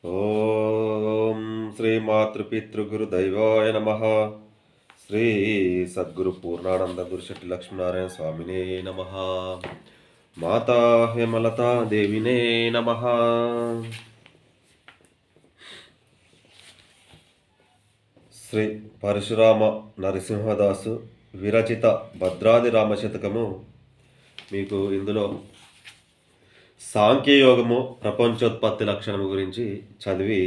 ఓం శ్రీ మాతృపితృగురుదైవాయ నమః. శ్రీ సద్గురు పూర్ణానంద గురుశెట్టి లక్ష్మీనారాయణ స్వామినే నమః. మాతా హేమలతా దేవినే నమః. శ్రీ పరశురామ నరసింహదాసు విరచిత భద్రాది రామశతకము. మీకు ఇందులో సాంఖ్యయోగము ప్రపంచోత్పత్తి లక్షణము గురించి చదివి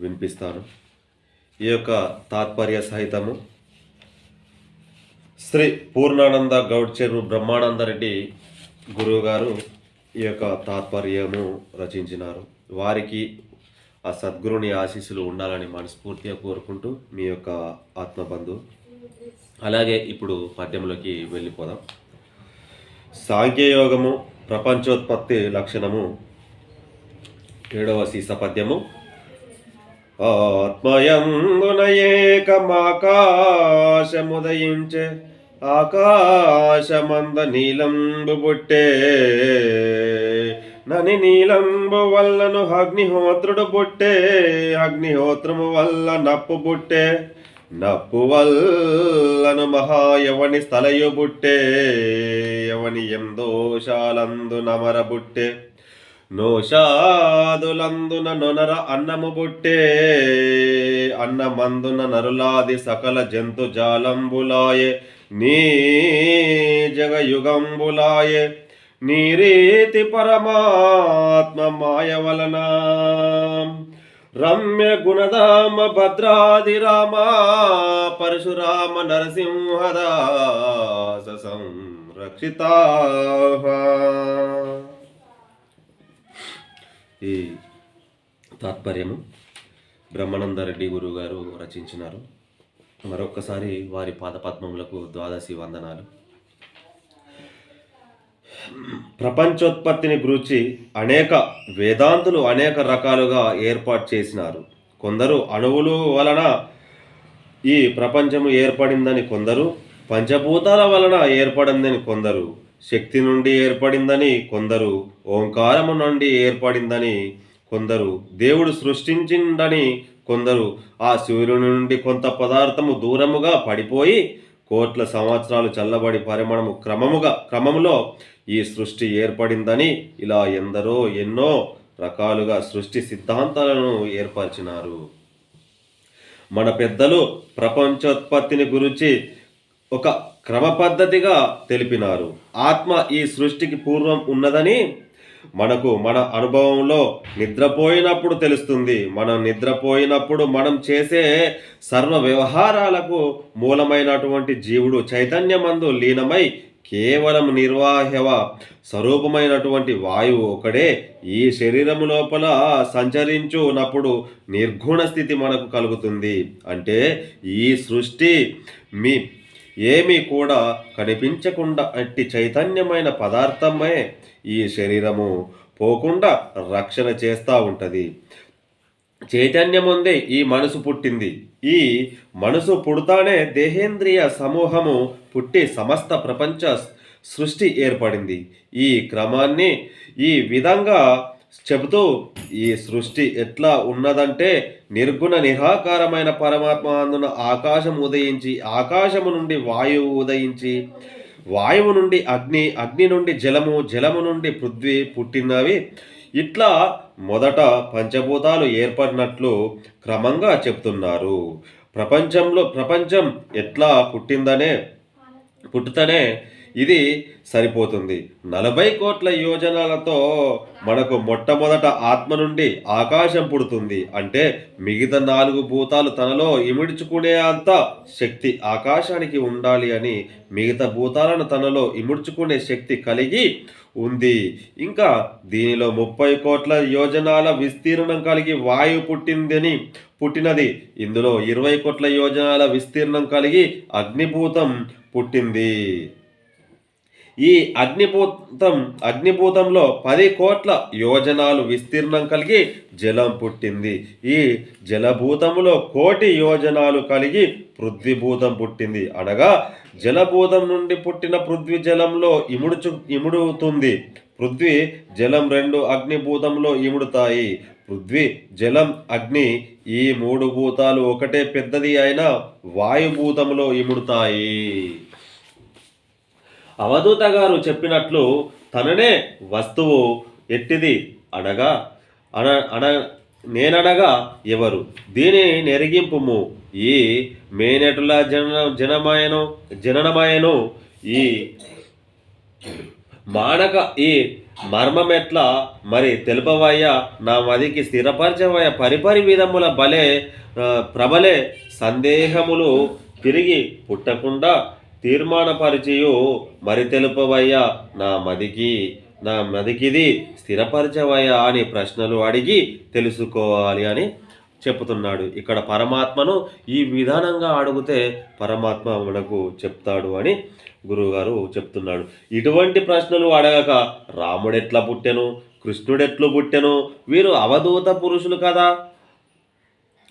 వినిపిస్తాను. ఈ యొక్క తాత్పర్య సహితము శ్రీ పూర్ణానంద గౌడ్చెరు బ్రహ్మానందరెడ్డి గురువు గారు ఈ యొక్క తాత్పర్యము రచించినారు. వారికి ఆ సద్గురుని ఆశీస్సులు ఉండాలని మనస్ఫూర్తిగా కోరుకుంటూ మీ యొక్క ఆత్మబంధు. అలాగే ఇప్పుడు పద్యంలోకి వెళ్ళిపోదాం. సాంఖ్యయోగము ప్రపంచోత్పత్తి లక్షణము 7వ సీస పద్యము. ఆత్మయందున ఏకమాకాశముదయించే ఆకాశమంద నీలంబు బుట్టే నని నీలంబు వల్లను అగ్నిహోత్రుడు బుట్టే అగ్నిహోత్రము వల్ల నప్పు బుట్టే నప్పు వల్లను మహాయవని స్థలయు బుట్టే యవని ఎందోషాలందు నమర బుట్టే నోషాదులందున నొనర అన్నము బుట్టే అన్నమందున నరులాది సకల జంతు జాలంబులాయే నీ జగయుగంబులాయే నీ రీతి పరమాత్మ మాయ వలన రమ్య గుణధామ భద్రాది రామ పరశురామ నరసింహదాస సంరక్షిత. ఈ తాత్పర్యము బ్రహ్మానందరెడ్డి గురువు గారు రచించినారు. మరొక్కసారి వారి పాదపద్మములకు ద్వాదశి వందనాలు. ప్రపంచోత్పత్తిని గురించి అనేక వేదాంతులు అనేక రకాలుగా ఏర్పాటు చేసినారు. కొందరు అణువులు వలన ఈ ప్రపంచము ఏర్పడిందని, కొందరు పంచభూతాల వలన ఏర్పడిందని, కొందరు శక్తి నుండి ఏర్పడిందని, కొందరు ఓంకారము నుండి ఏర్పడిందని, కొందరు దేవుడు సృష్టించిందని, కొందరు ఆ సూర్యుని నుండి కొంత పదార్థము దూరముగా పడిపోయి కోట్ల సంవత్సరాలు చల్లబడి పరిమాణము క్రమములో ఈ సృష్టి ఏర్పడిందని, ఇలా ఎందరో ఎన్నో రకాలుగా సృష్టి సిద్ధాంతాలను ఏర్పరిచినారు. మన పెద్దలు ప్రపంచోత్పత్తిని గురించి ఒక క్రమ పద్ధతిగా తెలిపినారు. ఆత్మ ఈ సృష్టికి పూర్వం ఉన్నదని మనకు మన అనుభవంలో నిద్రపోయినప్పుడు తెలుస్తుంది. మనం నిద్రపోయినప్పుడు మనం చేసే సర్వ వ్యవహారాలకు మూలమైనటువంటి జీవుడు చైతన్యమందు లీనమై కేవలం నిర్వాహ్యవ స్వరూపమైనటువంటి వాయువు ఒకడే ఈ శరీరము లోపల సంచరించున్నప్పుడు నిర్గుణ స్థితి మనకు కలుగుతుంది. అంటే ఈ సృష్టి ఏమీ కూడా కనిపించకుండా అట్టి చైతన్యమైన పదార్థమే ఈ శరీరము పోకుండా రక్షణ చేస్తూ ఉంటుంది. చైతన్యం ఉందే ఈ మనసు పుట్టింది. ఈ మనసు పుడతానే దేహేంద్రియ సమూహము పుట్టి సమస్త ప్రపంచ సృష్టి ఏర్పడింది. ఈ క్రమాన్ని ఈ విధంగా చెబుతూ ఈ సృష్టి ఎట్లా ఉన్నదంటే నిర్గుణ నిరాకారమైన పరమాత్మ అందున ఆకాశం ఉదయించి, ఆకాశము నుండి వాయువు ఉదయించి, వాయువు నుండి అగ్ని, అగ్ని నుండి జలము, జలము నుండి పృథ్వీ పుట్టినవి. ఇట్లా మొదట పంచభూతాలు ఏర్పడినట్లు క్రమంగా చెప్తున్నారు. ప్రపంచం ఎట్లా పుట్టుతనే ఇది సరిపోతుంది. 40 కోట్ల యోజనాలతో మనకు మొట్టమొదట ఆత్మ నుండి ఆకాశం పుడుతుంది. అంటే మిగతా 4 భూతాలు తనలో ఇముడ్చుకునే అంత శక్తి ఆకాశానికి ఉండాలి అని మిగతా భూతాలను తనలో ఇముడ్చుకునే శక్తి కలిగి ఉంది. ఇంకా దీనిలో 30 కోట్ల యోజనాల విస్తీర్ణం కలిగి వాయువు పుట్టినది. ఇందులో 20 కోట్ల యోజనాల విస్తీర్ణం కలిగి అగ్నిభూతం పుట్టింది. ఈ అగ్నిభూతంలో 10 కోట్ల యోజనాలు విస్తీర్ణం కలిగి జలం పుట్టింది. ఈ జలభూతములో 1,00,00,000 యోజనాలు కలిగి పృథ్వీభూతం పుట్టింది. అనగా జలభూతం నుండి పుట్టిన పృథ్వీ జలంలో ఇముడుతుంది. పృథ్వీ జలం 2 అగ్నిభూతంలో ఇముడుతాయి. పృథ్వీ జలం అగ్ని ఈ 3 భూతాలు ఒకటే పెద్దది అయిన వాయుభూతంలో ఇముడుతాయి. అవధూత గారు చెప్పినట్లు తననే వస్తువు ఎట్టిది అనగా నేననగా ఎవరు? దీనిని నెరిగింపుము. ఈ మేనెటుల జననమయను ఈ మానక ఈ మర్మమెట్లా మరి తెలుపవయ్య నా మదికి స్థిరపరచవయ్య పరిపరి విధముల ప్రబలే సందేహములు తిరిగి పుట్టకుండా తీర్మానపరిచియు మరి తెలుపవయ్యా నా మదికిది స్థిరపరచవయ్యా అని ప్రశ్నలు అడిగి తెలుసుకోవాలి అని చెప్తున్నాడు. ఇక్కడ పరమాత్మను ఈ విధానంగా అడిగితే పరమాత్మ మనకు చెప్తాడు అని గురువుగారు చెప్తున్నాడు. ఇటువంటి ప్రశ్నలు అడగక రాముడెట్లా పుట్టెను, కృష్ణుడెట్లు పుట్టెను, వీరు అవధూత పురుషులు కదా,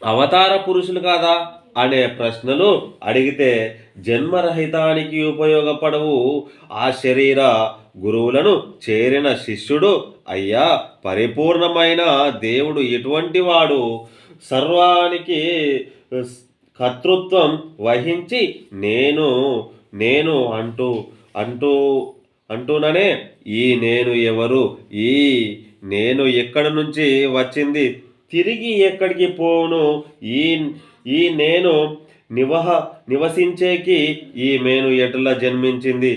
అవతార పురుషులు కాదా అనే ప్రశ్నలు అడిగితే జన్మరహితానికి ఉపయోగపడవు. ఆ శరీర గురువులను చేరిన శిష్యుడు అయ్యా పరిపూర్ణమైన దేవుడు ఎటువంటి వాడు, సర్వానికి కర్తృత్వం వహించి నేను అంటూననే ఈ నేను ఎవరు, ఈ నేను ఎక్కడి నుంచి వచ్చింది, తిరిగి ఎక్కడికి పోను, ఈ నేను నివసించేకి ఈ మేను ఎట్లా జన్మించింది,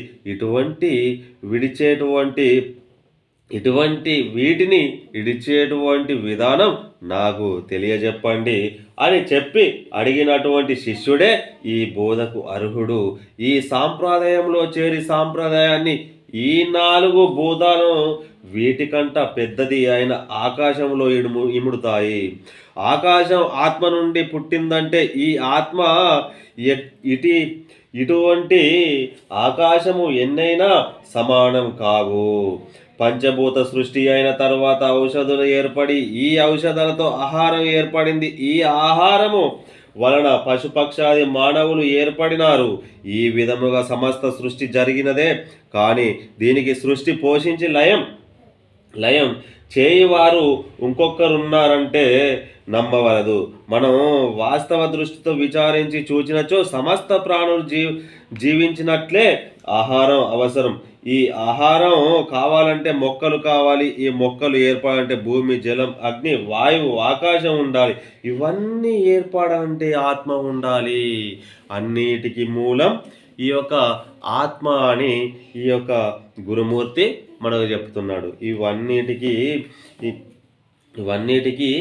వీటిని ఇడిచేటువంటి విధానం నాకు తెలియజెప్పండి అని చెప్పి అడిగినటువంటి శిష్యుడే ఈ బోధకు అర్హుడు. ఈ సాంప్రదాయంలో చేరి సాంప్రదాయాన్ని ఈ 4 భూతాలు వీటికంట పెద్దది అయిన ఆకాశంలో ఇముడుతాయి. ఆకాశం ఆత్మ నుండి పుట్టిందంటే ఈ ఆత్మ ఇటువంటి ఆకాశము ఎన్నైనా సమానం కావు. పంచభూత సృష్టి అయిన తర్వాత ఔషధులు ఏర్పడి ఈ ఔషధాలతో ఆహారం ఏర్పడింది. ఈ ఆహారము వలన పశుపక్షాది మానవులు ఏర్పడినారు. ఈ విధముగా సమస్త సృష్టి జరిగినదే. కానీ దీనికి సృష్టి పోషించి లయం చేయువారు ఇంకొకరున్నారంటే నమ్మవలదు. మనం వాస్తవ దృష్టితో విచారించి చూచినచో సమస్త ప్రాణులు జీవించినట్లే ఆహారం అవసరం. ఈ ఆహారం కావాలంటే మొక్కలు కావాలి. ఈ మొక్కలు ఏర్పడాలంటే భూమి, జలం, అగ్ని, వాయువు, ఆకాశం ఉండాలి. ఇవన్నీ ఏర్పడాలంటే ఆత్మ ఉండాలి. అన్నిటికీ మూలం ఈ యొక్క ఆత్మ అని ఈ యొక్క గురుమూర్తి మనకు చెప్తున్నాడు. ఇవన్నిటికీ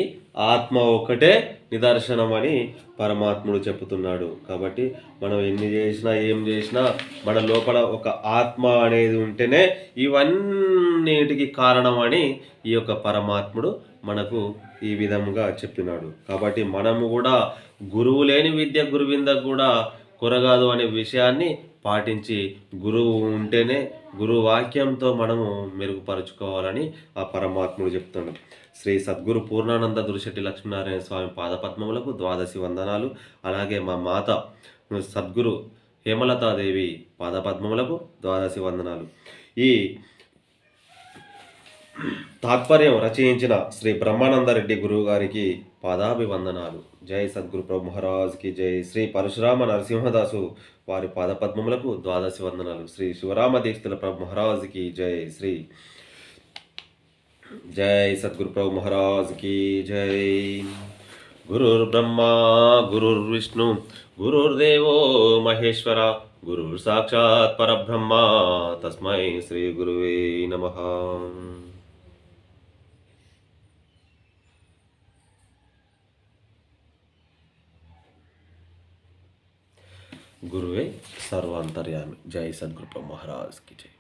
ఆత్మ ఒక్కటే నిదర్శనం అని పరమాత్ముడు చెప్తున్నాడు. కాబట్టి మనం ఎన్ని చేసినా ఏం చేసినా మన లోపల ఒక ఆత్మ అనేది ఉంటేనే ఇవన్నిటికీ కారణం అని ఈ యొక్క పరమాత్ముడు మనకు ఈ విధంగా చెప్పినాడు. కాబట్టి మనము కూడా గురువు లేని విద్య గురువింద కూడా కొరగాదు అనే విషయాన్ని పాటించి గురువు ఉంటేనే గురు వాక్యంతో మనము మెరుగుపరుచుకోవాలని ఆ పరమాత్ముడు చెప్తున్నాడు. శ్రీ సద్గురు పూర్ణానంద దురిశెట్టి లక్ష్మీనారాయణ స్వామి పాదపద్మములకు 12 వందనాలు. అలాగే మా మాత సద్గురు హేమలతాదేవి పాదపద్మములకు 12 వందనాలు. ఈ తాత్పర్యం రచయించిన శ్రీ బ్రహ్మానందరెడ్డి గురువు గారికి పాదాభివందనాలు. జై సద్గురు ప్రభు మహారాజ్కి జై. శ్రీ పరశురామ నరసింహదాసు వారి పాదపద్మములకు 12 వందనాలు. శ్రీ శివరామ దీక్షితుల ప్రభు మహారాజ్కి జై. శ్రీ జై సద్గురు ప్రభు మహారాజ్కి జై. గురుర్ బ్రహ్మ గురుర్ విష్ణు గురుర్దేవో మహేశ్వర గురుర్ సాక్షాత్ పరబ్రహ్మ తస్మై శ్రీ గురువే నమః. गुरुवे सर्वांतर्यामी. जय सद्गुरु महाराज की जय.